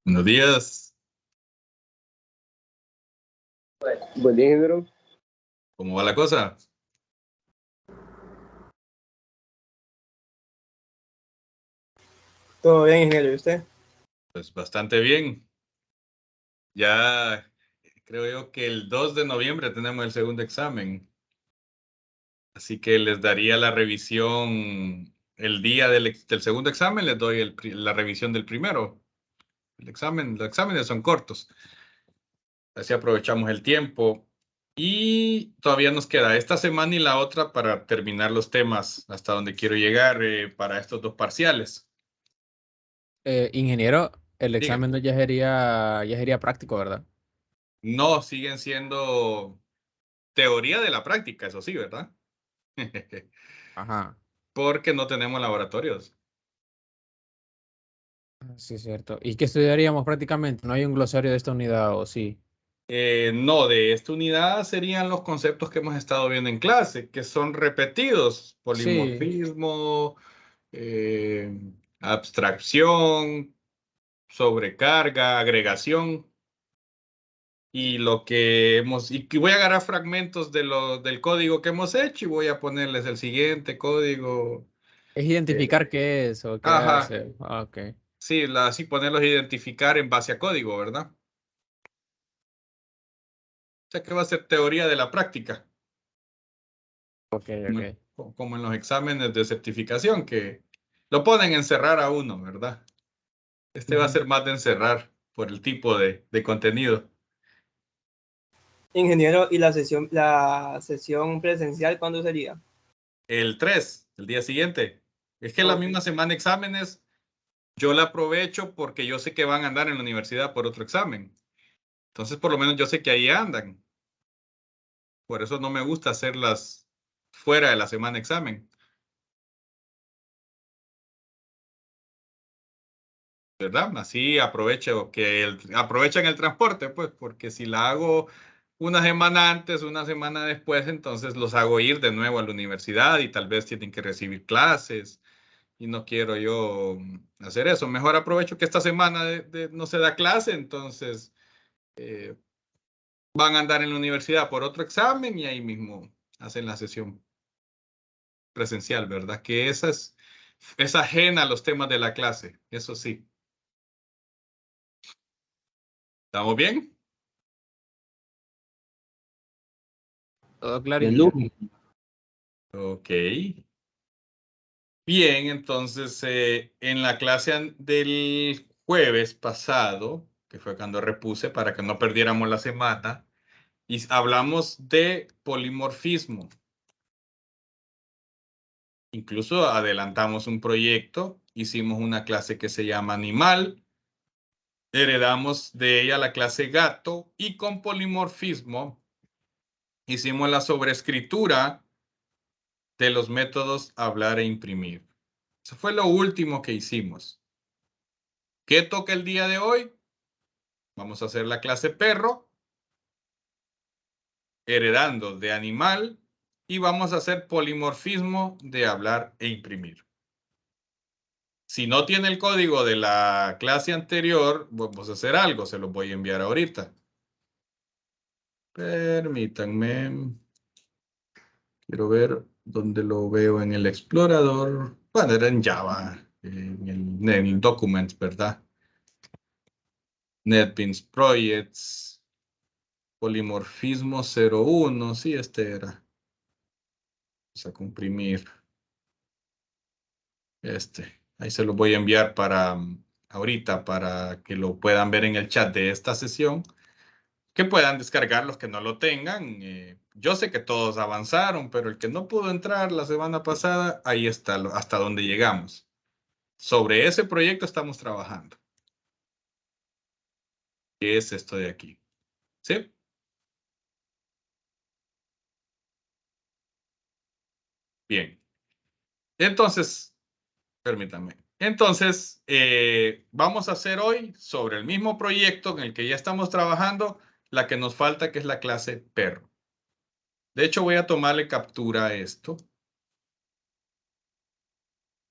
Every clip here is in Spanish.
Buenos días. Buen día, ingeniero. ¿Cómo va la cosa? Todo bien, ingeniero. ¿Y usted? Pues bastante bien. Ya creo yo que el 2 de noviembre tenemos el segundo examen. Así que les daría la revisión el día del segundo examen, les doy la revisión del primero. Los exámenes son cortos. Así aprovechamos el tiempo. Y todavía nos queda esta semana y la otra para terminar los temas hasta donde quiero llegar para estos dos parciales. Ingeniero, el Diga. examen no ya sería práctico, ¿verdad? No, siguen siendo teoría de la práctica, eso sí, ¿verdad? Ajá, Porque no tenemos laboratorios. sí es cierto. ¿Y qué estudiaríamos prácticamente? ¿No hay un glosario de esta unidad o sí? No, de esta unidad serían los conceptos que hemos estado viendo en clase, que son repetidos: Sí, polimorfismo, abstracción, sobrecarga, agregación. Y lo que y voy a agarrar fragmentos del código que hemos hecho y voy a ponerles el siguiente código. es identificar qué es o qué Ajá, hace. Ah, ok, sí, así ponerlos a identificar en base a código, ¿verdad? O sea que va a ser teoría de la práctica, ok, ok. como en los exámenes de certificación, que lo ponen a encerrar a uno, ¿verdad? Este va a Ujú. ser más de encerrar por el tipo de contenido. Ingeniero, ¿y la sesión presencial cuándo sería? El 3, el día siguiente. Es que la Ok. misma semana de exámenes, yo la aprovecho porque yo sé que van a andar en la universidad por otro examen. Entonces, por lo menos yo sé que ahí andan. Por eso no me gusta hacerlas fuera de la semana de examen, ¿verdad? Así aprovecho aprovechan el transporte, pues, porque si la hago una semana antes, una semana después, entonces los hago ir de nuevo a la universidad y tal vez tienen que recibir clases y no quiero yo hacer eso. Mejor aprovecho que esta semana no se da clase, entonces eh, van a andar en la universidad por otro examen y ahí mismo hacen la sesión presencial, ¿verdad? Que es ajena a los temas de la clase, eso sí. ¿Estamos bien? Todo De clarito. lujo. Ok. Bien, entonces en la clase del jueves pasado, que fue cuando repuse para que no perdiéramos la semana, y hablamos de polimorfismo. Incluso adelantamos un proyecto, hicimos una clase que se llama animal, heredamos de ella la clase gato y con polimorfismo hicimos la sobreescritura de los métodos hablar e imprimir. Eso fue lo último que hicimos. ¿Qué toca el día de hoy? Vamos a hacer la clase perro, heredando de animal, y vamos a hacer polimorfismo de hablar e imprimir. Si no tiene el código de la clase anterior, vamos a hacer algo, se los voy a enviar ahorita. Permítanme. Quiero ver dónde lo veo en el explorador. Bueno, era en Java, en el Documents, ¿verdad? NetBeans Projects, polimorfismo 01, sí, este era. Vamos a comprimir este. Ahí se lo voy a enviar para ahorita para que lo puedan ver en el chat de esta sesión. Que puedan descargar los que no lo tengan. Yo sé que todos avanzaron, pero el que no pudo entrar la semana pasada, ahí está hasta donde llegamos. Sobre ese proyecto estamos trabajando. ¿Qué es esto de aquí? ¿Sí? Bien. Entonces, permítanme. Entonces, vamos a hacer hoy sobre el mismo proyecto en el que ya estamos trabajando, la que nos falta, que es la clase perro. De hecho, voy a tomarle captura a esto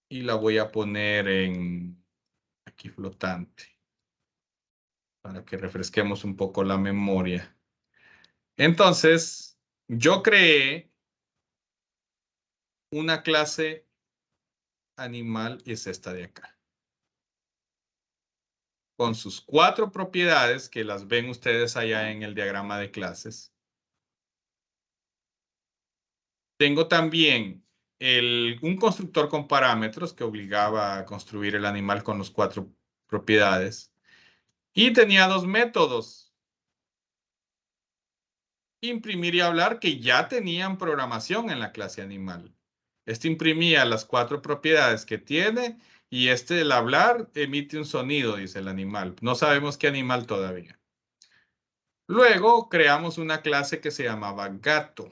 y la voy a poner en aquí flotante. para que refresquemos un poco la memoria. Entonces, yo creé una clase animal y es esta de acá. Con sus 4 propiedades que las ven ustedes allá en el diagrama de clases. Tengo también un constructor con parámetros que obligaba a construir el animal con las 4 propiedades. Y tenía 2 métodos. Imprimir y hablar que ya tenían programación en la clase animal. Este imprimía las 4 propiedades que tiene y el hablar emite un sonido, dice el animal. No sabemos qué animal todavía. Luego creamos una clase que se llamaba gato.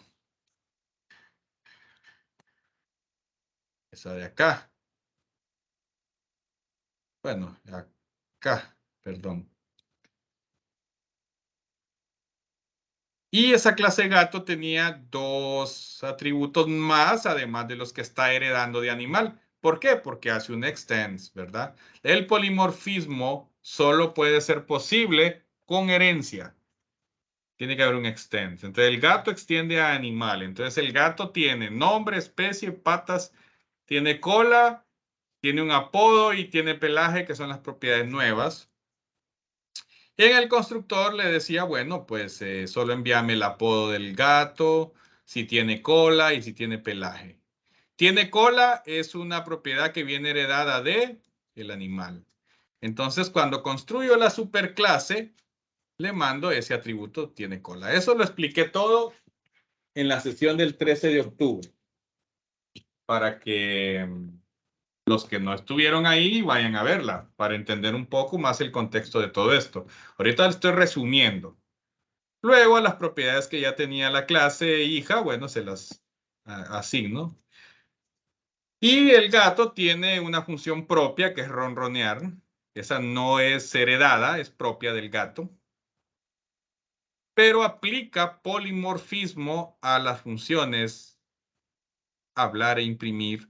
Esa de acá. Bueno, acá, perdón. Y esa clase gato tenía 2 atributos más, además de los que está heredando de animal. ¿Por qué? Porque hace un extends, ¿verdad? El polimorfismo solo puede ser posible con herencia. Tiene que haber un extends. Entonces el gato extiende a animal. Entonces el gato tiene nombre, especie, patas, tiene cola, tiene un apodo y tiene pelaje, que son las propiedades nuevas. En el constructor le decía, bueno, pues solo envíame el apodo del gato, si tiene cola y si tiene pelaje. Tiene cola es una propiedad que viene heredada de el animal. Entonces, cuando construyo la superclase, le mando ese atributo tiene cola. Eso lo expliqué todo en la sesión del 13 de octubre. Para que los que no estuvieron ahí vayan a verla, para entender un poco más el contexto de todo esto. Ahorita lo estoy resumiendo. Luego, a las propiedades que ya tenía la clase hija, bueno, se las asigno. Y el gato tiene una función propia que es ronronear. Esa no es heredada, es propia del gato. Pero aplica polimorfismo a las funciones hablar e imprimir,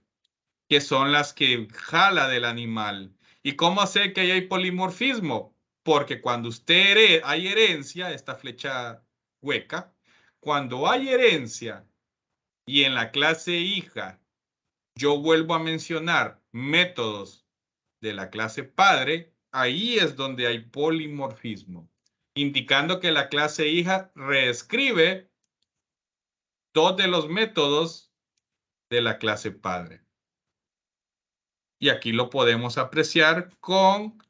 que son las que jala del animal. ¿Y cómo sé que ahí hay polimorfismo? Porque cuando hay herencia, esta flecha hueca, cuando hay herencia y en la clase hija yo vuelvo a mencionar métodos de la clase padre, ahí es donde hay polimorfismo, indicando que la clase hija reescribe 2 de los métodos de la clase padre. Y aquí lo podemos apreciar con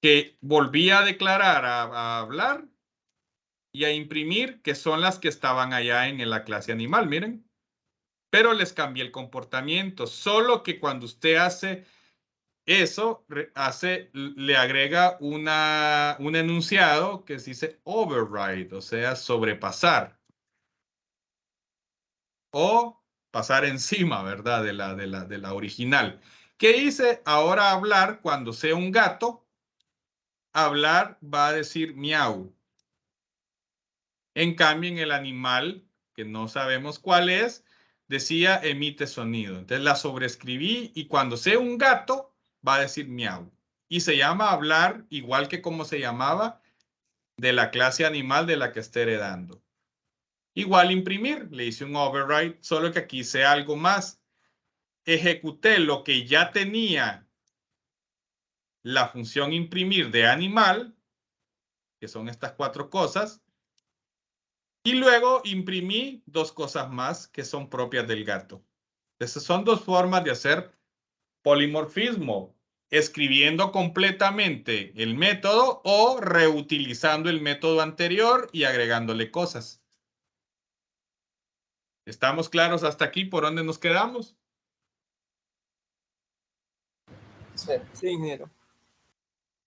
que volví a declarar a hablar y a imprimir, que son las que estaban allá en la clase animal, miren. Pero les cambié el comportamiento, solo que cuando usted hace eso, le agrega un enunciado que se dice override, o sea, sobrepasar. O pasar encima, ¿verdad? De la original. ¿Qué hice? Ahora hablar, cuando sea un gato, hablar va a decir miau. En cambio, en el animal, que no sabemos cuál es, decía emite sonido. Entonces la sobreescribí y cuando sea un gato, va a decir miau. Y se llama hablar igual que como se llamaba de la clase animal de la que esté heredando. Igual imprimir, le hice un override, solo que aquí hice algo más. Ejecuté lo que ya tenía la función imprimir de animal, que son estas 4 cosas, y luego imprimí 2 cosas más que son propias del gato. Esas son 2 formas de hacer polimorfismo, escribiendo completamente el método o reutilizando el método anterior y agregándole cosas. ¿Estamos claros hasta aquí por dónde nos quedamos? Sí, sí, ingeniero.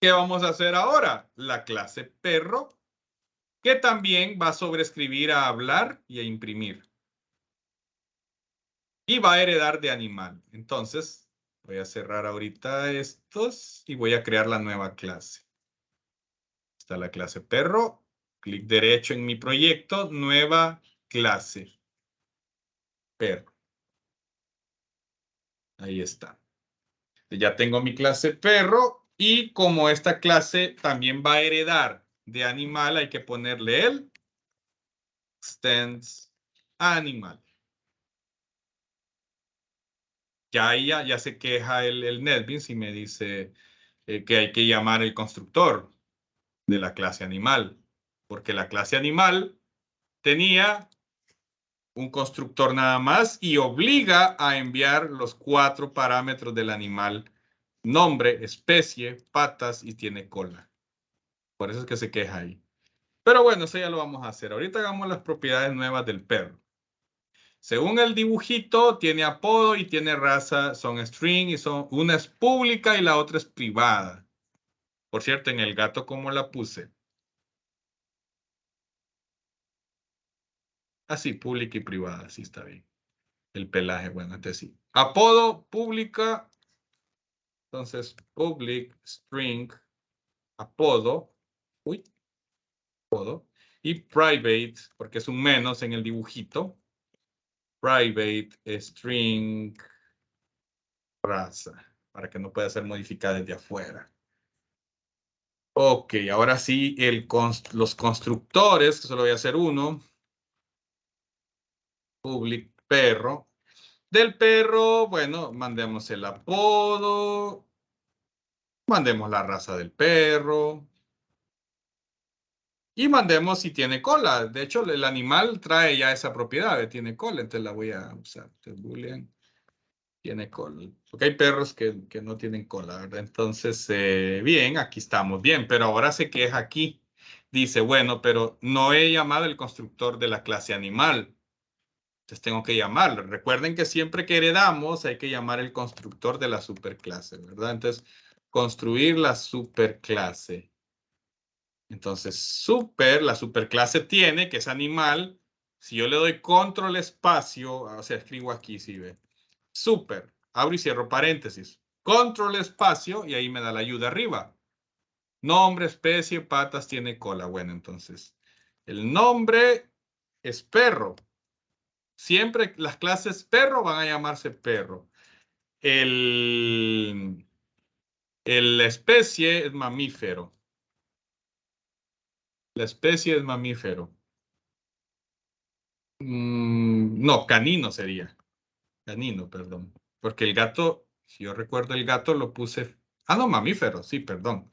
¿Qué vamos a hacer ahora? La clase perro, que también va a sobreescribir a hablar y a imprimir. Y va a heredar de animal. Entonces, voy a cerrar ahorita estos y voy a crear la nueva clase. Está la clase perro. Clic derecho en mi proyecto, nueva clase. Perro. Ahí está. Ya tengo mi clase perro Y como esta clase también va a heredar de animal, hay que ponerle el extends animal. Ya se queja el NetBeans y me dice que hay que llamar el constructor de la clase animal, porque la clase animal tenía un constructor nada más y obliga a enviar los 4 parámetros del animal: nombre, especie, patas y tiene cola. Por eso es que se queja ahí. Pero bueno, eso ya lo vamos a hacer. Ahorita hagamos las propiedades nuevas del perro. Según el dibujito, tiene apodo y tiene raza, son string y una es pública y la otra es privada. Por cierto, en el gato, ¿cómo la puse? Así, pública y privada, sí está bien. El pelaje, bueno, este sí. Apodo, pública. Entonces, public, string, apodo. Uy, apodo. Y private, porque es un menos en el dibujito. Private, string, raza, para que no pueda ser modificada desde afuera. Ok, ahora sí, los constructores, que solo voy a hacer uno. Public perro. Del perro, bueno, mandemos el apodo. Mandemos la raza del perro. Y mandemos si tiene cola. De hecho, el animal trae ya esa propiedad, tiene cola, entonces la voy a usar. Entonces, boolean tiene cola. Porque hay perros que no tienen cola, ¿verdad? Entonces, bien, aquí estamos. Bien, pero ahora se queja aquí. Dice, bueno, pero no he llamado el constructor de la clase animal. Entonces tengo que llamarlo. Recuerden que siempre que heredamos hay que llamar el constructor de la superclase, ¿verdad? Entonces, construir la superclase. Entonces, la superclase tiene, que es animal. Si yo le doy control espacio, o sea, escribo aquí, si ve. Super, abro y cierro paréntesis. Control espacio y ahí me da la ayuda arriba. Nombre, especie, patas, tiene cola. Bueno, entonces, el nombre es perro. Siempre las clases perro van a llamarse perro. La especie es mamífero. La especie es mamífero. No, canino sería. Canino, perdón. Porque el gato, si yo recuerdo el gato, lo puse. Ah, no, mamífero, sí, perdón.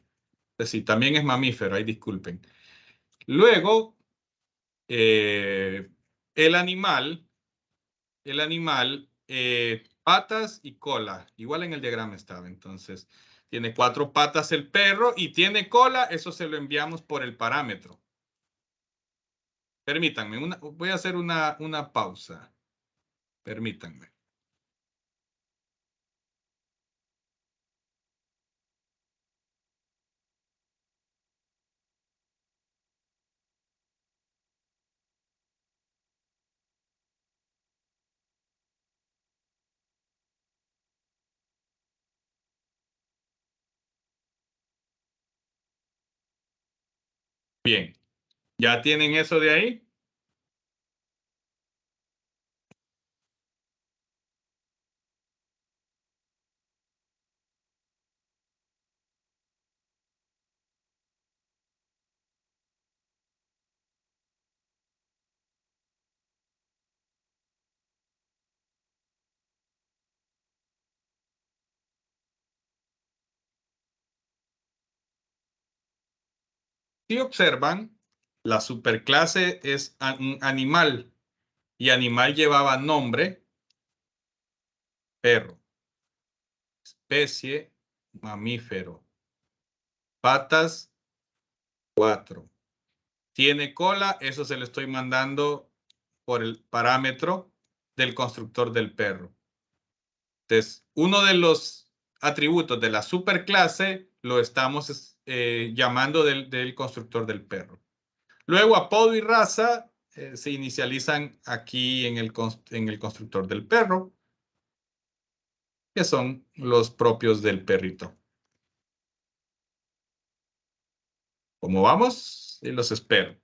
Pues sí, también es mamífero, ahí disculpen. Luego, eh, el animal, patas y cola. Igual en el diagrama estaba. Entonces, tiene 4 patas el perro y tiene cola. Eso se lo enviamos por el parámetro. Permítanme, voy a hacer una pausa. Permítanme. Bien, ¿ya tienen eso de ahí? Si observan, la superclase es un animal y animal llevaba nombre, perro, especie, mamífero, patas, 4. Tiene cola, eso se lo estoy mandando por el parámetro del constructor del perro. Entonces, uno de los atributos de la superclase lo estamos llamando del constructor del perro. Luego, apodo y raza se inicializan aquí en el constructor del perro, que son los propios del perrito. ¿Cómo vamos? Y los espero.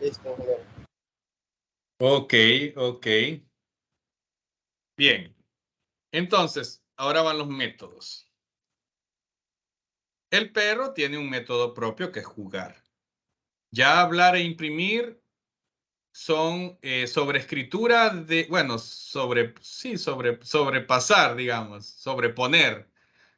Listo, ingeniero. Ok, ok. Bien. Entonces, ahora van los métodos. El perro tiene un método propio que es jugar. Ya hablar e imprimir son sobreescritura de, bueno, sobrepasar, digamos, sobreponer.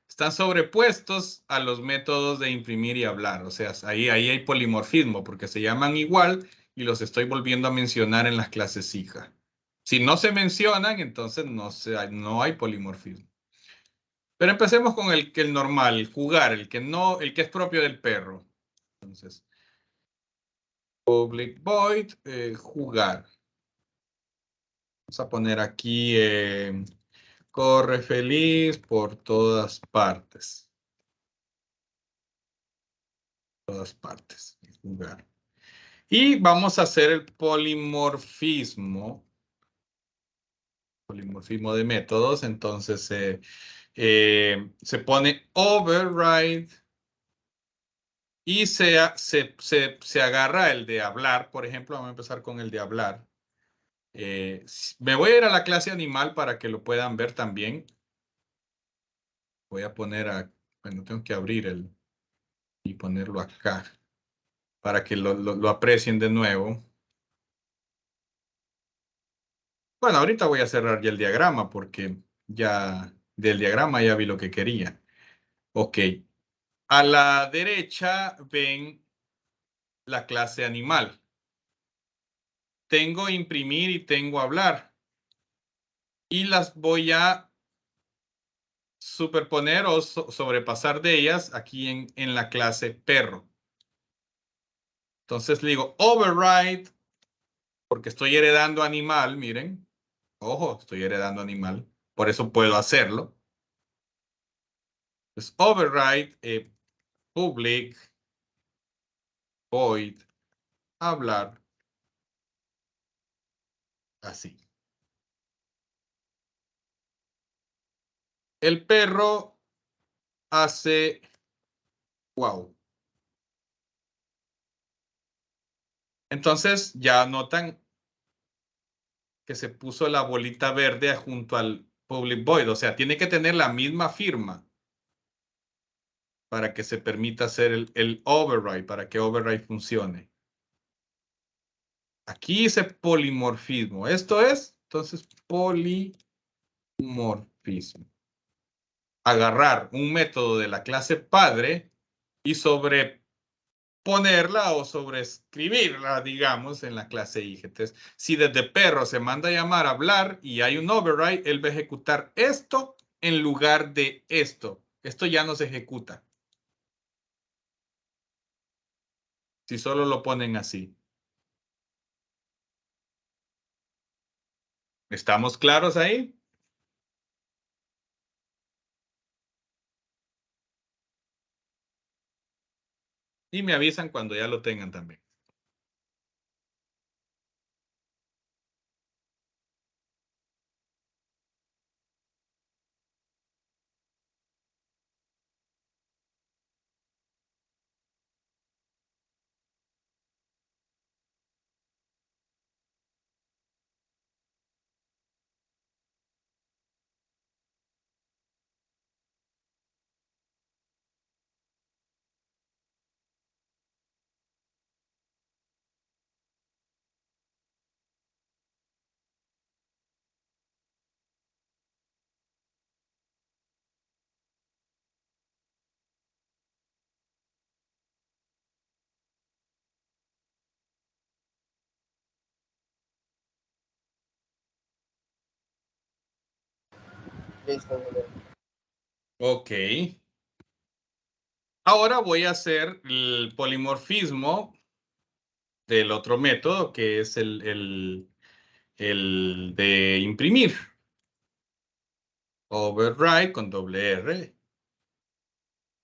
Están sobrepuestos a los métodos de imprimir y hablar. O sea, ahí hay polimorfismo porque se llaman igual y los estoy volviendo a mencionar en las clases hija. Si no se mencionan, entonces no hay polimorfismo. Pero empecemos con el normal, el jugar, el que es propio del perro. Entonces, public void, jugar. Vamos a poner aquí, corre feliz por todas partes. Todas partes, jugar. Y vamos a hacer el polimorfismo de métodos. Entonces, se pone override y se agarra el de hablar. Por ejemplo, vamos a empezar con el de hablar. Me voy a ir a la clase animal para que lo puedan ver también. Voy a poner bueno, tengo que abrir y ponerlo acá para que lo aprecien de nuevo. Bueno, ahorita voy a cerrar ya el diagrama porque ya del diagrama ya vi lo que quería. Ok. A la derecha ven la clase animal. Tengo imprimir y tengo hablar. Y las voy a superponer o sobrepasar de ellas aquí en la clase perro. Entonces le digo override porque estoy heredando animal, miren. Ojo, estoy heredando animal. Por eso puedo hacerlo. Pues override public void hablar así. El perro hace wow. Entonces ya notan que se puso la bolita verde junto al public void. O sea, tiene que tener la misma firma para que se permita hacer el override, para que override funcione. Aquí dice polimorfismo. Esto es, entonces, polimorfismo. Agarrar un método de la clase padre y sobreponerla o sobreescribirla, digamos, en la clase hija. Entonces, si desde perro se manda a llamar a hablar y hay un override, él va a ejecutar esto en lugar de esto. Esto ya no se ejecuta. Si solo lo ponen así. ¿Estamos claros ahí? Y me avisan cuando ya lo tengan también. Listo, ingeniero. Ok. Ahora voy a hacer el polimorfismo del otro método, que es el de imprimir. Override con doble R.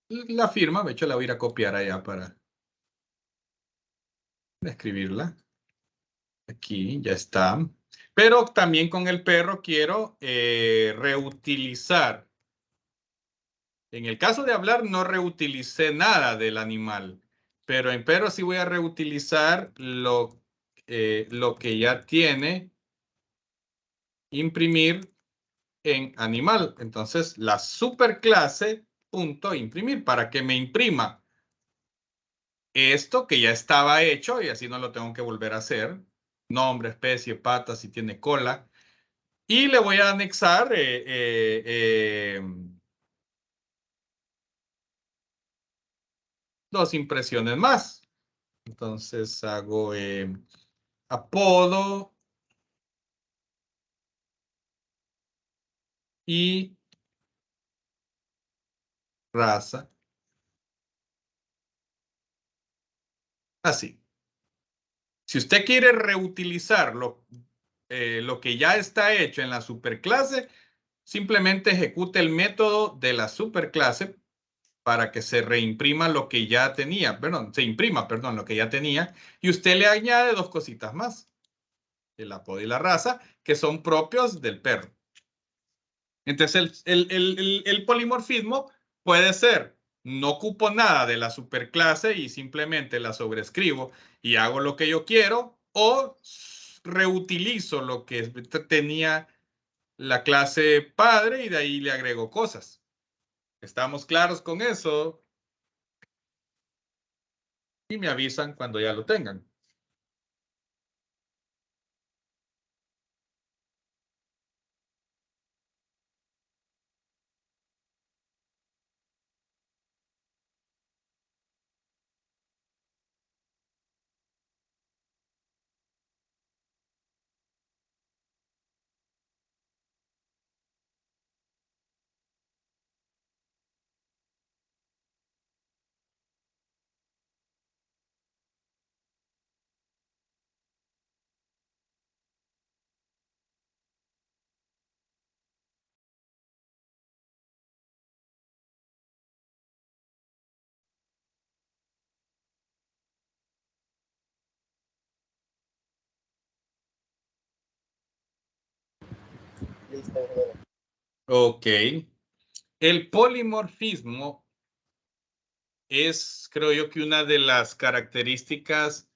La firma, de hecho, la voy a ir a copiar allá para escribirla. Aquí ya está. Pero también con el perro quiero reutilizar. En el caso de hablar no reutilicé nada del animal, pero en perro sí voy a reutilizar lo que ya tiene imprimir en animal. Entonces, la superclase punto imprimir para que me imprima esto que ya estaba hecho y así no lo tengo que volver a hacer. Nombre, especie, pata, si tiene cola. Y le voy a anexar dos impresiones más. Entonces hago apodo y raza. Así. Si usted quiere reutilizar lo que ya está hecho en la superclase, simplemente ejecute el método de la superclase para que se reimprima lo que ya tenía, perdón, se imprima, perdón, lo que ya tenía, y usted le añade dos cositas más, el apodo y la raza, que son propios del perro. Entonces, el polimorfismo puede ser, no ocupo nada de la superclase y simplemente la sobrescribo y hago lo que yo quiero, o reutilizo lo que tenía la clase padre y de ahí le agrego cosas. ¿Estamos claros con eso? Y me avisan cuando ya lo tengan. Listo, brother. Ok. El polimorfismo es, creo yo, que una de las características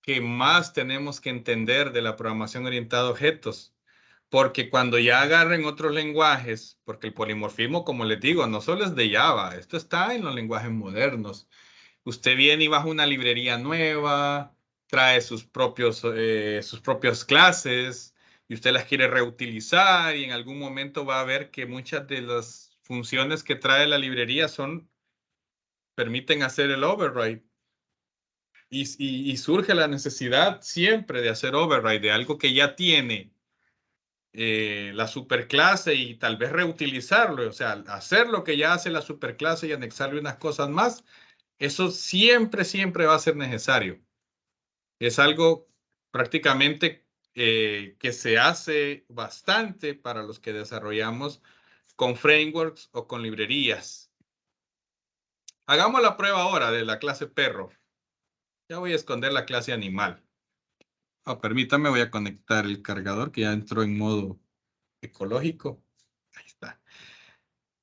que más tenemos que entender de la programación orientada a objetos. Porque cuando ya agarren otros lenguajes, porque el polimorfismo, como les digo, no solo es de Java, esto está en los lenguajes modernos. Usted viene y baja una librería nueva, trae sus propias clases y usted las quiere reutilizar y en algún momento va a ver que muchas de las funciones que trae la librería permiten hacer el override. Y surge la necesidad siempre de hacer override de algo que ya tiene la superclase y tal vez reutilizarlo, o sea, hacer lo que ya hace la superclase y anexarle unas cosas más, eso siempre, siempre va a ser necesario. Es algo prácticamente que se hace bastante para los que desarrollamos con frameworks o con librerías. Hagamos la prueba ahora de la clase perro. Ya voy a esconder la clase animal. Permítame, voy a conectar el cargador que ya entró en modo ecológico. Ahí está.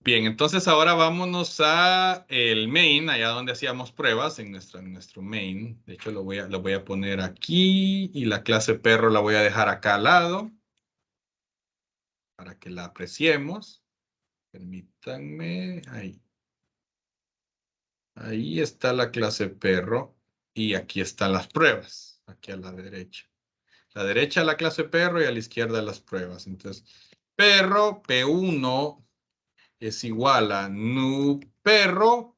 Bien, entonces ahora vámonos a el main, allá donde hacíamos pruebas, en nuestro main. De hecho, lo voy a poner aquí y la clase perro la voy a dejar acá al lado para que la apreciemos. Permítanme, ahí. Ahí está la clase perro y aquí están las pruebas, aquí a la derecha. A la derecha la clase perro y a la izquierda las pruebas. Entonces, perro P1 es igual a nu perro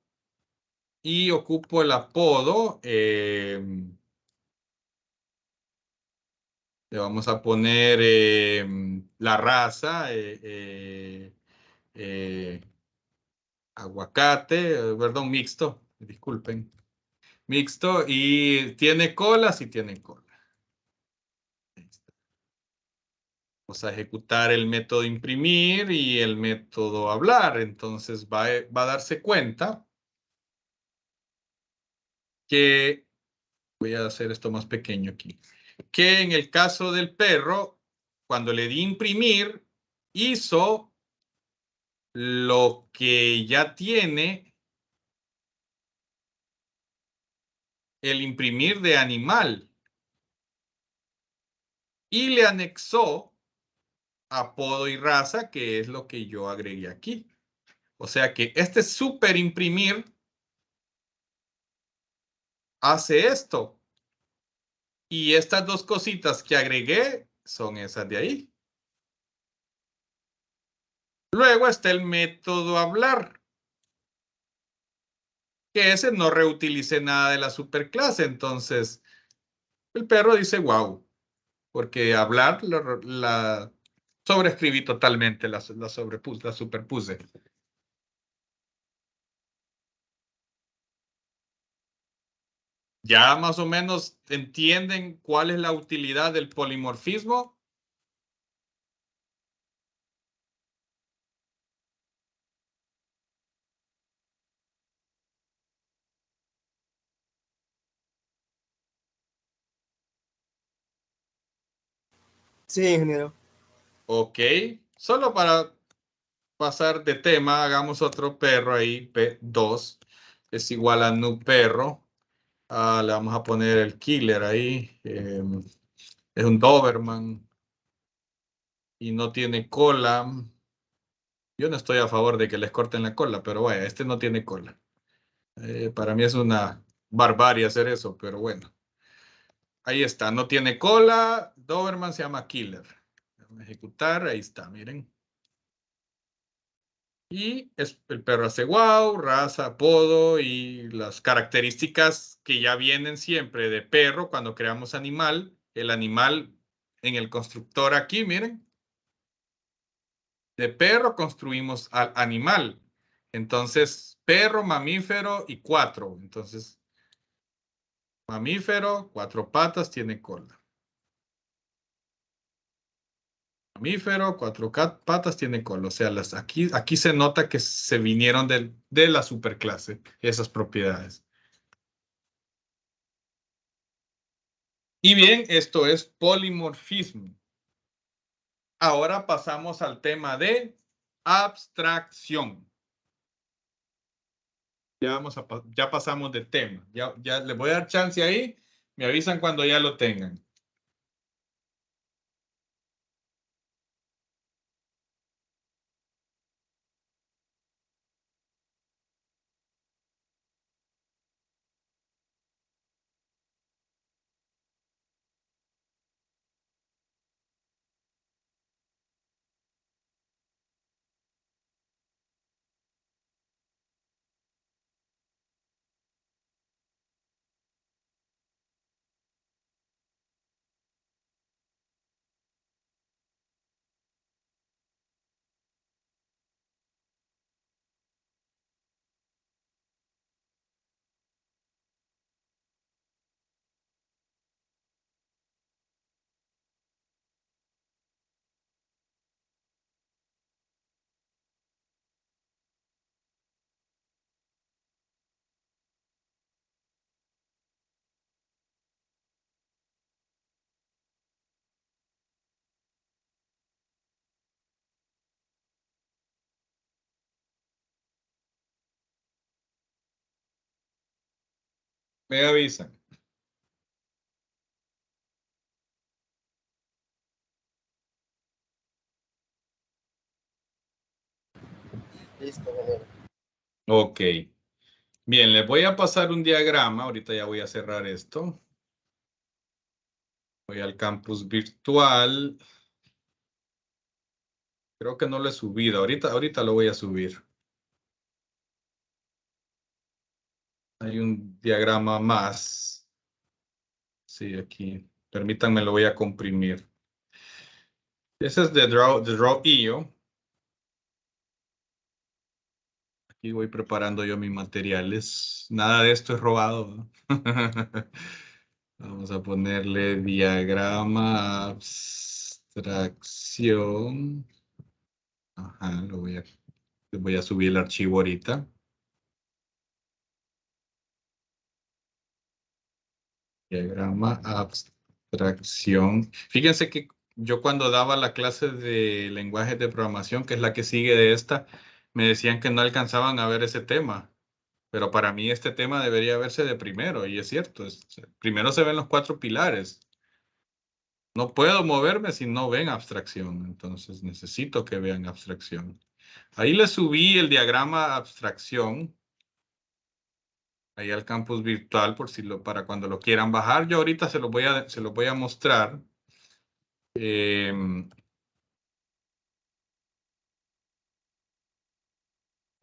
y ocupo el apodo. Le vamos a poner la raza, aguacate, perdón, mixto, disculpen. Mixto y tiene cola, sí tiene cola. Vamos a ejecutar el método imprimir y el método hablar. Entonces va a darse cuenta que, voy a hacer esto más pequeño aquí, que en el caso del perro, cuando le di imprimir, hizo lo que ya tiene el imprimir de animal. y le anexó apodo y raza, que es lo que yo agregué aquí. O sea que este super imprimir hace esto. Y estas dos cositas que agregué son esas de ahí. Luego está el método hablar, que ese no reutilicé nada de la superclase. Entonces, el perro dice wow, porque hablar la sobreescribí totalmente, la superpuse. ¿Ya más o menos entienden cuál es la utilidad del polimorfismo? Sí, ingeniero. Ok, solo para pasar de tema, hagamos otro perro ahí, P2 es igual a nu perro. Le vamos a poner el killer ahí. Es un Doberman y no tiene cola. Yo no estoy a favor de que les corten la cola, pero bueno, este no tiene cola. Para mí es una barbarie hacer eso, pero bueno. Ahí está, no tiene cola. Doberman se llama killer. Vamos a ejecutar, ahí está, miren. Y el perro hace wow, raza, apodo y las características que ya vienen siempre de perro cuando creamos animal. El animal en el constructor aquí, miren. De perro construimos al animal. Entonces, perro, mamífero y 4. Entonces, mamífero, 4 patas, tiene cola. Mamífero, 4 patas, tiene cola. O sea, aquí se nota que se vinieron de la superclase, esas propiedades. Y bien, esto es polimorfismo. Ahora pasamos al tema de abstracción. Ya pasamos de tema. Ya les voy a dar chance ahí. Me avisan cuando ya lo tengan. Me avisan. Listo, ingeniero. Ok. Bien, les voy a pasar un diagrama. Ahorita ya voy a cerrar esto. Voy al campus virtual. Creo que no lo he subido. Ahorita lo voy a subir. Hay un diagrama más. Sí, aquí. Permítanme, lo voy a comprimir. Ese es de Draw.io. Aquí voy preparando yo mis materiales. Nada de esto es robado, ¿no? Vamos a ponerle diagrama, abstracción. Ajá, voy a subir el archivo ahorita. Diagrama, abstracción. Fíjense que yo cuando daba la clase de lenguajes de programación, que es la que sigue de esta, me decían que no alcanzaban a ver ese tema. Pero para mí este tema debería verse de primero, y es cierto. Primero se ven los 4 pilares. No puedo moverme si no ven abstracción. Entonces necesito que vean abstracción. Ahí les subí el diagrama abstracción. Ahí al campus virtual por si para cuando lo quieran bajar. Yo ahorita se los voy a mostrar.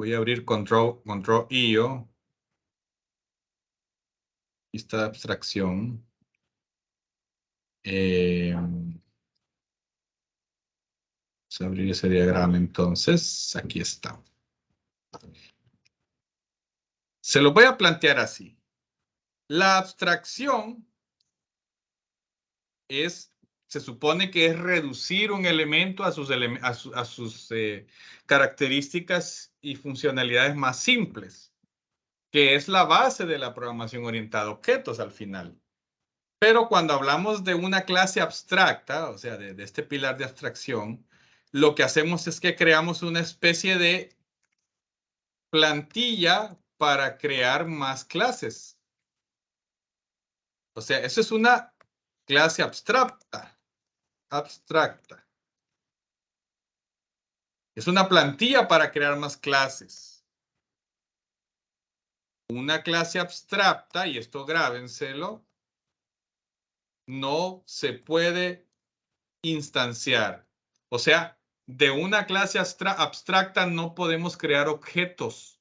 Voy a abrir Control-IO. Aquí está abstracción. Vamos a abrir ese diagrama entonces. Aquí está. Se lo voy a plantear así. La abstracción se supone que es reducir un elemento a sus características y funcionalidades más simples, que es la base de la programación orientada a objetos al final. Pero cuando hablamos de una clase abstracta, o sea, de este pilar de abstracción, lo que hacemos es que creamos una especie de plantilla para crear más clases. O sea, eso es una clase abstracta. Es una plantilla para crear más clases. Una clase abstracta, y esto grábenselo, no se puede instanciar. O sea, de una clase abstracta no podemos crear objetos.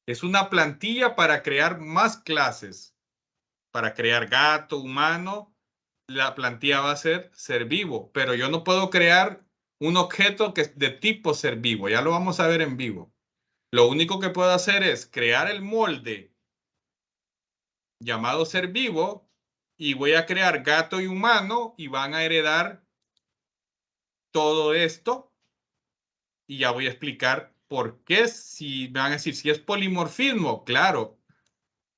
Es una plantilla para crear más clases. Para crear gato, humano, la plantilla va a ser vivo, pero yo no puedo crear un objeto que es de tipo ser vivo. Ya lo vamos a ver en vivo. Lo único que puedo hacer es crear el molde llamado ser vivo y voy a crear gato y humano y van a heredar todo esto y ya voy a explicar por qué. Si me van a decir si es polimorfismo, claro,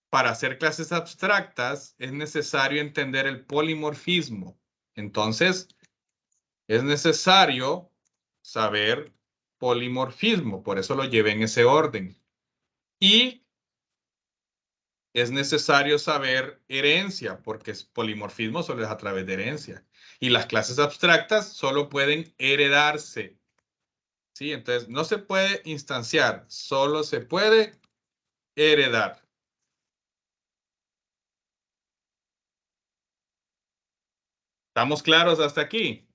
para hacer clases abstractas es necesario entender el polimorfismo. Entonces, es necesario saber polimorfismo, por eso lo llevé en ese orden. Y es necesario saber herencia, porque polimorfismo solo es a través de herencia. Y las clases abstractas solo pueden heredarse. ¿Sí? Entonces, no se puede instanciar, solo se puede heredar. ¿Estamos claros hasta aquí?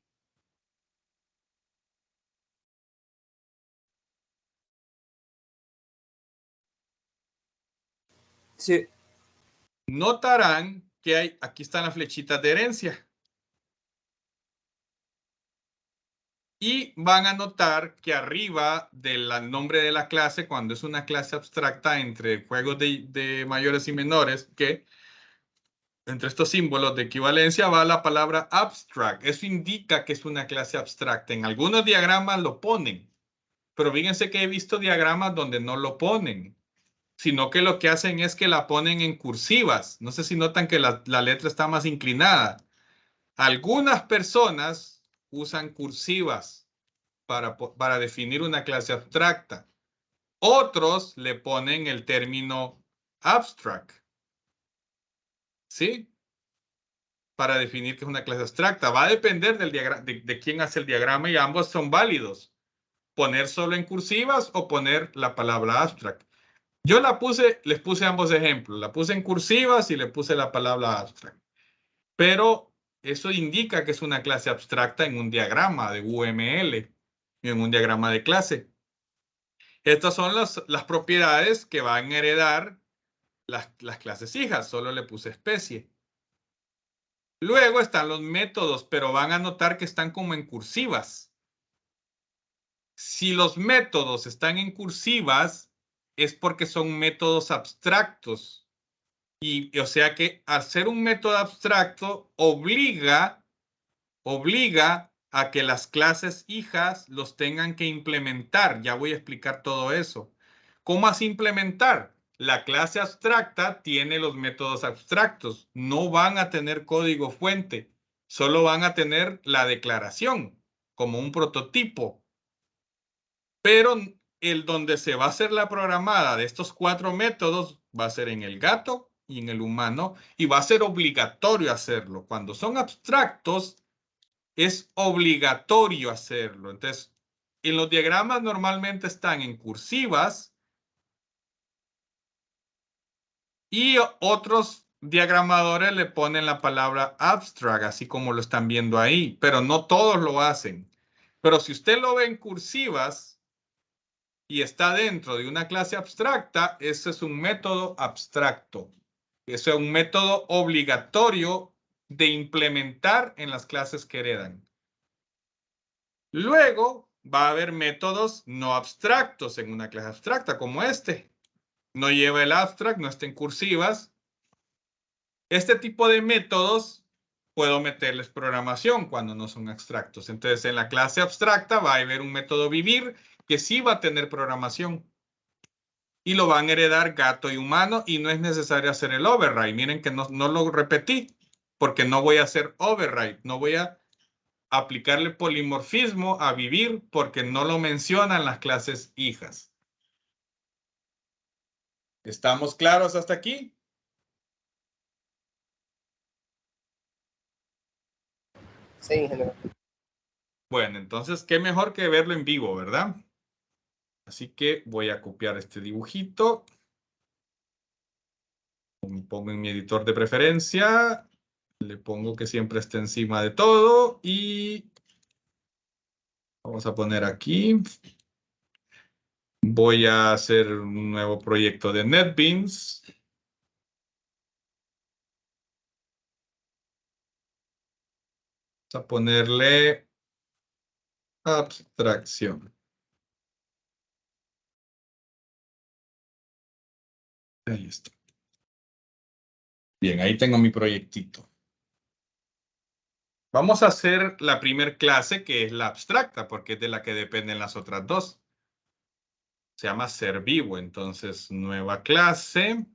Sí. Notarán que aquí están las flechitas de herencia. Y van a notar que arriba del nombre de la clase, cuando es una clase abstracta entre juegos de mayores y menores, que entre estos símbolos de equivalencia va la palabra abstract. Eso indica que es una clase abstracta. En algunos diagramas lo ponen, pero fíjense que he visto diagramas donde no lo ponen, sino que lo que hacen es que la ponen en cursivas. No sé si notan que la letra está más inclinada. Algunas personas usan cursivas para definir una clase abstracta. Otros le ponen el término abstract. ¿Sí? Para definir que es una clase abstracta. Va a depender del diagrama, de quién hace el diagrama y ambos son válidos. Poner solo en cursivas o poner la palabra abstract. Yo les puse ambos ejemplos. La puse en cursivas y le puse la palabra abstract. Pero eso indica que es una clase abstracta en un diagrama de UML y en un diagrama de clase. Estas son las propiedades que van a heredar las clases hijas. Solo le puse especie. Luego están los métodos, pero van a notar que están como en cursivas. Si los métodos están en cursivas, es porque son métodos abstractos. Y o sea que al ser un método abstracto, obliga a que las clases hijas los tengan que implementar. Ya voy a explicar todo eso. ¿Cómo así implementar? La clase abstracta tiene los métodos abstractos. No van a tener código fuente. Solo van a tener la declaración como un prototipo. Pero el donde se va a hacer la programada de estos 4 métodos va a ser en el gato y en el humano, y va a ser obligatorio hacerlo. Cuando son abstractos, es obligatorio hacerlo. Entonces, en los diagramas normalmente están en cursivas y otros diagramadores le ponen la palabra abstract, así como lo están viendo ahí, pero no todos lo hacen. Pero si usted lo ve en cursivas y está dentro de una clase abstracta, ese es un método abstracto. Eso es un método obligatorio de implementar en las clases que heredan. Luego va a haber métodos no abstractos en una clase abstracta, como este. No lleva el abstract, no está en cursivas. Este tipo de métodos puedo meterles programación cuando no son abstractos. Entonces, en la clase abstracta va a haber un método vivir que sí va a tener programación. Y lo van a heredar gato y humano y no es necesario hacer el override. Miren que no lo repetí porque no voy a hacer override. No voy a aplicarle polimorfismo a vivir porque no lo mencionan las clases hijas. ¿Estamos claros hasta aquí? Sí, ingeniero. Bueno, entonces, qué mejor que verlo en vivo, ¿verdad? Así que voy a copiar este dibujito. Lo pongo en mi editor de preferencia. Le pongo que siempre esté encima de todo y vamos a poner aquí. Voy a hacer un nuevo proyecto de NetBeans. Vamos a ponerle abstracción. Ahí está. Bien, ahí tengo mi proyectito. Vamos a hacer la primer clase, que es la abstracta, porque es de la que dependen las otras dos. Se llama ser vivo, entonces nueva clase.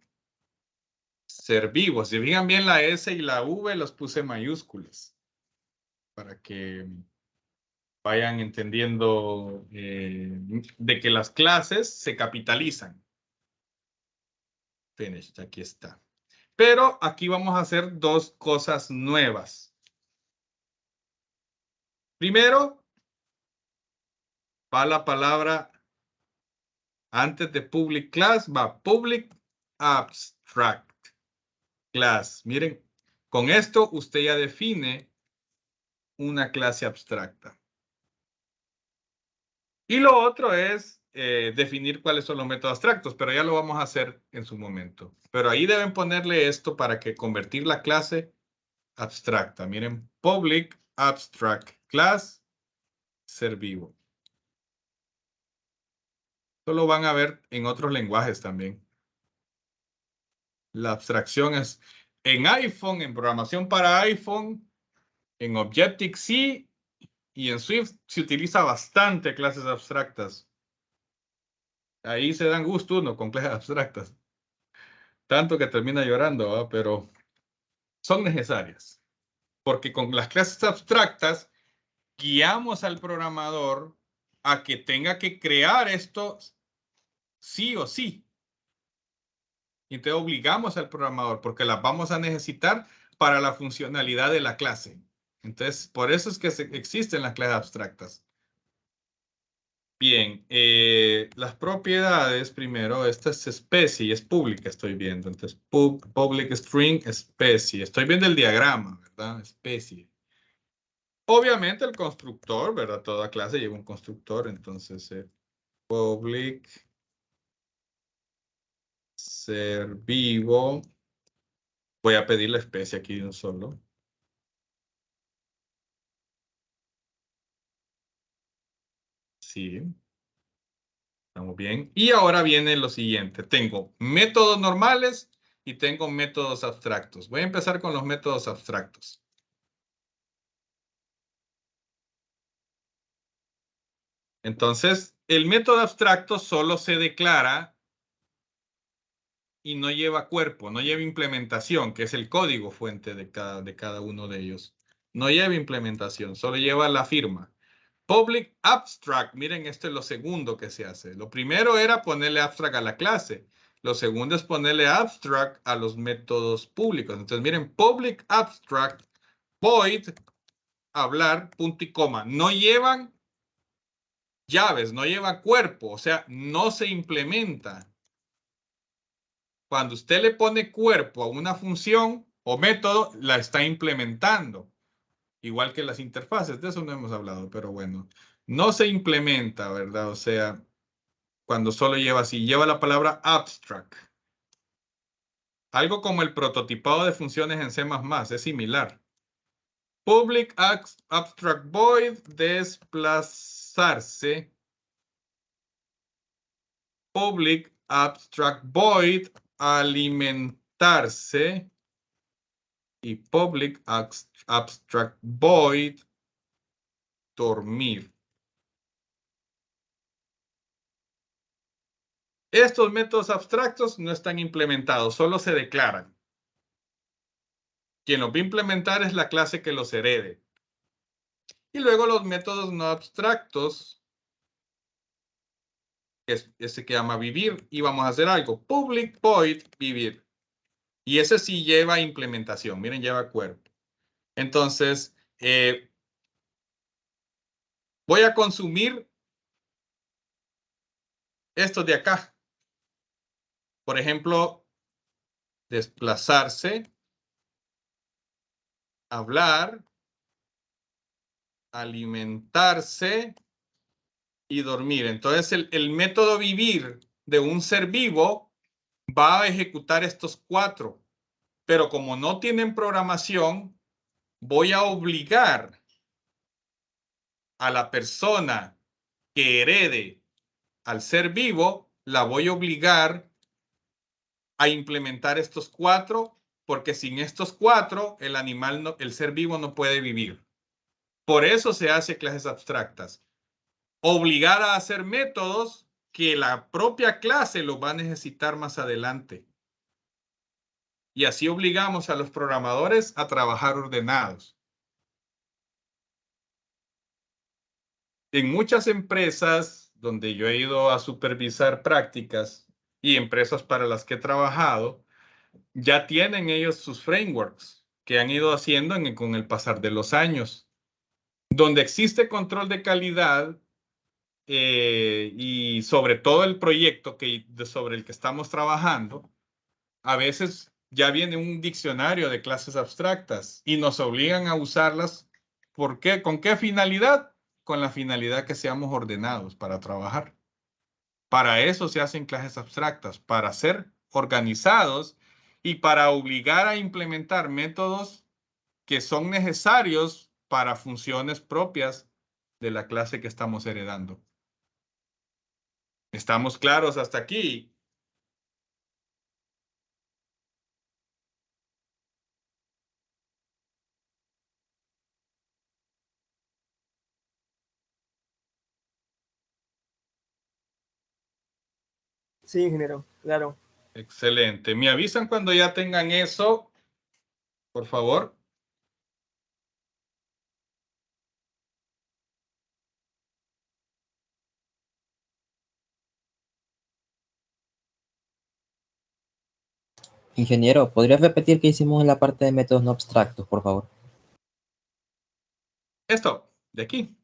Ser vivo. Si fijan bien la S y la V los puse mayúsculas para que vayan entendiendo de que las clases se capitalizan. Finished, aquí está. Pero aquí vamos a hacer dos cosas nuevas. Primero, va la palabra antes de public class, va public abstract class. Miren, con esto usted ya define una clase abstracta. Y lo otro es definir cuáles son los métodos abstractos, pero ya lo vamos a hacer en su momento. Pero ahí deben ponerle esto para que convertir la clase abstracta. Miren, public abstract class, ser vivo. Esto lo van a ver en otros lenguajes también. La abstracción es en iPhone, en programación para iPhone, en Objective-C y en Swift se utiliza bastante clases abstractas. Ahí se dan gusto uno con clases abstractas. Tanto que termina llorando, ¿verdad? Pero son necesarias. Porque con las clases abstractas guiamos al programador a que tenga que crear esto sí o sí. Y te obligamos al programador porque las vamos a necesitar para la funcionalidad de la clase. Entonces, por eso es que existen las clases abstractas. Bien, las propiedades primero, esta es especie y es pública, estoy viendo. Entonces, public string especie. Estoy viendo el diagrama, ¿verdad? Especie. Obviamente el constructor, ¿verdad? Toda clase lleva un constructor, entonces public ser vivo. Voy a pedir la especie aquí de un solo. Sí. Estamos bien. Y ahora viene lo siguiente. Tengo métodos normales y tengo métodos abstractos. Voy a empezar con los métodos abstractos. Entonces, el método abstracto solo se declara y no lleva cuerpo, no lleva implementación, que es el código fuente de cada uno de ellos. No lleva implementación, solo lleva la firma. Public abstract, miren, esto es lo segundo que se hace. Lo primero era ponerle abstract a la clase. Lo segundo es ponerle abstract a los métodos públicos. Entonces, miren, public abstract void hablar punto y coma. No llevan llaves, no lleva cuerpo, o sea, no se implementa. Cuando usted le pone cuerpo a una función o método, la está implementando. Igual que las interfaces, de eso no hemos hablado, pero bueno. No se implementa, ¿verdad? O sea, cuando solo lleva así, lleva la palabra abstract. Algo como el prototipado de funciones en C++, es similar. Public abstract void, desplazarse. Public abstract void, alimentarse. Y public abstract void, dormir. Estos métodos abstractos no están implementados, solo se declaran. Quien los va a implementar es la clase que los herede. Y luego los métodos no abstractos, ese que llama vivir, y vamos a hacer algo. Public void vivir. Y ese sí lleva implementación. Miren, lleva cuerpo. Entonces, voy a consumir estos de acá. Por ejemplo, desplazarse, hablar, alimentarse y dormir. Entonces, el método vivir de un ser vivo va a ejecutar estos 4. Pero como no tienen programación, voy a obligar a la persona que herede al ser vivo, la voy a obligar a implementar estos 4, porque sin estos 4, el animal, no, el ser vivo no puede vivir. Por eso se hace clases abstractas. Obligar a hacer métodos que la propia clase lo va a necesitar más adelante. Y así obligamos a los programadores a trabajar ordenados. En muchas empresas donde yo he ido a supervisar prácticas y empresas para las que he trabajado, ya tienen ellos sus frameworks que han ido haciendo con el pasar de los años. Donde existe control de calidad y sobre todo el proyecto sobre el que estamos trabajando, a veces ya viene un diccionario de clases abstractas y nos obligan a usarlas. ¿Por qué? ¿Con qué finalidad? Con la finalidad que seamos ordenados para trabajar. Para eso se hacen clases abstractas, para ser organizados y para obligar a implementar métodos que son necesarios para funciones propias de la clase que estamos heredando. ¿Estamos claros hasta aquí? Sí, ingeniero, claro. Excelente. Me avisan cuando ya tengan eso, por favor. Ingeniero, ¿podrías repetir qué hicimos en la parte de métodos no abstractos, por favor? Esto, de aquí.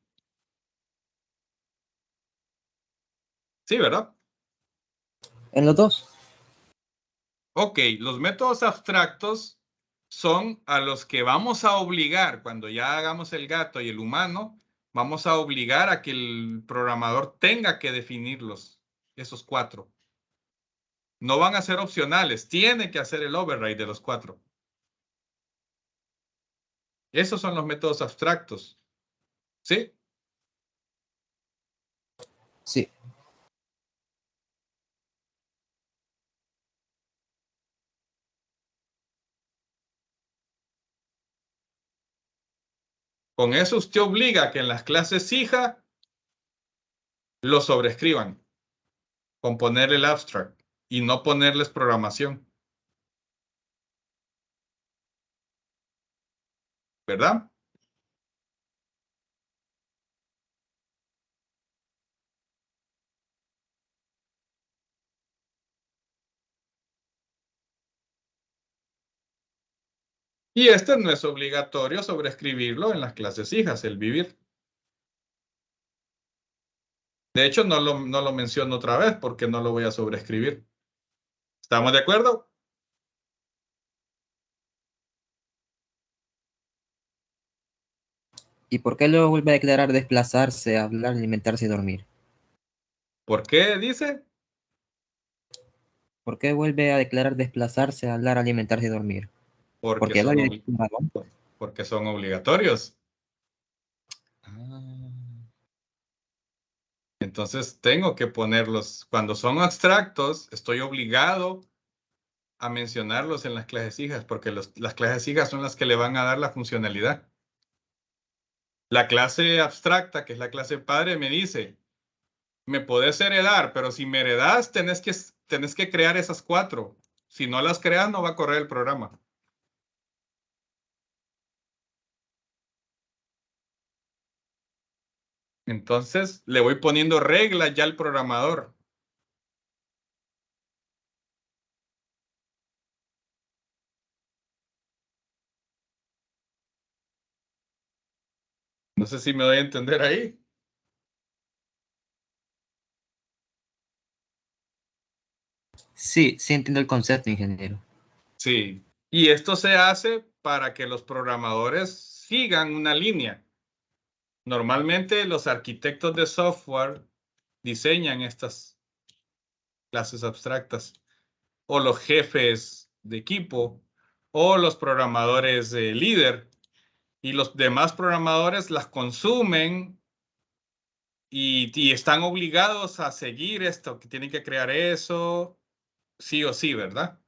Sí, ¿verdad? En los dos. Ok, los métodos abstractos son a los que vamos a obligar, cuando ya hagamos el gato y el humano, vamos a obligar a que el programador tenga que definirlos, esos 4. No van a ser opcionales, tiene que hacer el override de los 4. Esos son los métodos abstractos. ¿Sí? Sí. Con eso usted obliga a que en las clases hija lo sobrescriban con poner el abstract y no ponerles programación. ¿Verdad? Y este no es obligatorio sobreescribirlo en las clases hijas, el vivir. De hecho, no lo menciono otra vez porque no lo voy a sobreescribir. ¿Estamos de acuerdo? ¿Y por qué luego vuelve a declarar desplazarse, hablar, alimentarse y dormir? ¿Por qué dice? ¿Por qué vuelve a declarar desplazarse, hablar, alimentarse y dormir? Porque Porque lo había declarado antes. porque son obligatorios. Ah, Entonces tengo que ponerlos. Cuando son abstractos, estoy obligado a mencionarlos en las clases hijas, porque las clases hijas son las que le van a dar la funcionalidad. La clase abstracta, que es la clase padre, me dice, me podés heredar, pero si me heredas, tenés que crear esas 4. Si no las creas, no va a correr el programa. Entonces, le voy poniendo reglas ya al programador. No sé si me doy a entender ahí. sí, sí entiendo el concepto, ingeniero. Sí. Y esto se hace para que los programadores sigan una línea. Normalmente los arquitectos de software diseñan estas clases abstractas, o los jefes de equipo, o los programadores líder, y los demás programadores las consumen y están obligados a seguir esto, que tienen que crear eso, sí o sí, ¿verdad?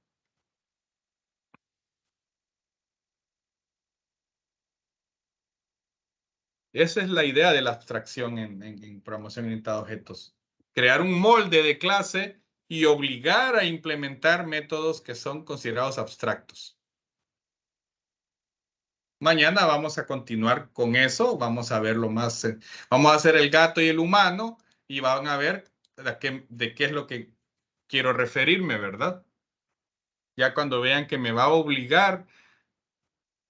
Esa es la idea de la abstracción en programación orientada a objetos. Crear un molde de clase y obligar a implementar métodos que son considerados abstractos. Mañana vamos a continuar con eso, vamos a verlo más, vamos a hacer el gato y el humano y van a ver de qué es lo que quiero referirme, ¿verdad? Ya cuando vean que me va a obligar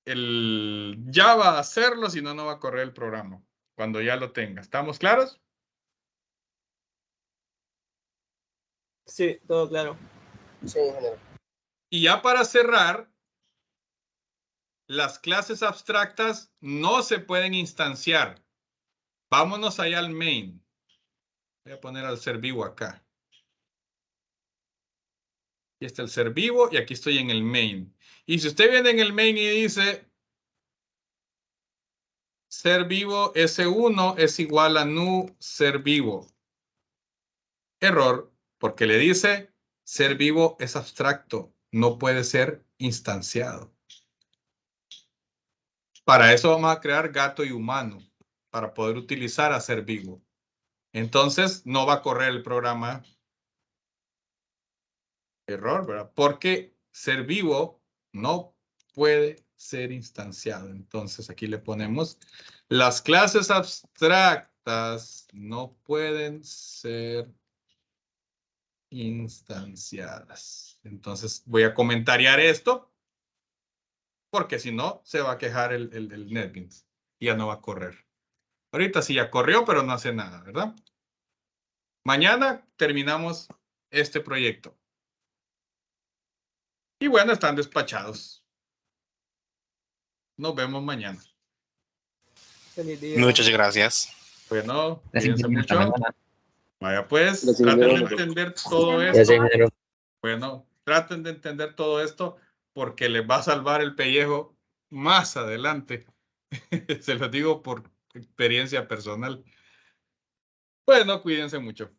el Java a hacerlo, si no, no va a correr el programa. Cuando ya lo tenga. ¿Estamos claros? Sí, todo claro. Sí, ingeniero. Y ya para cerrar, las clases abstractas no se pueden instanciar. Vámonos allá al main. Voy a poner al ser vivo acá. Aquí está el ser vivo y aquí estoy en el main. Y si usted viene en el main y dice ser vivo S1 es igual a nu ser vivo. Error, porque le dice ser vivo es abstracto, no puede ser instanciado. Para eso vamos a crear gato y humano, para poder utilizar a ser vivo. Entonces no va a correr el programa. Error, ¿verdad? Porque ser vivo no puede ser instanciado. Entonces aquí le ponemos las clases abstractas no pueden ser instanciadas. Entonces voy a comentariar esto porque si no se va a quejar el NetBeans y ya no va a correr. Ahorita sí ya corrió, pero no hace nada, ¿verdad? Mañana terminamos este proyecto. Y bueno, están despachados. Nos vemos mañana. Feliz día. Muchas gracias. Bueno, Gracias, cuídense ingeniero. Hasta mucho. mañana. Vaya pues, Gracias, traten de ingeniero. entender todo Gracias, esto. ingeniero. Bueno, traten de entender todo esto porque les va a salvar el pellejo más adelante. Se lo digo por experiencia personal. Bueno, cuídense mucho.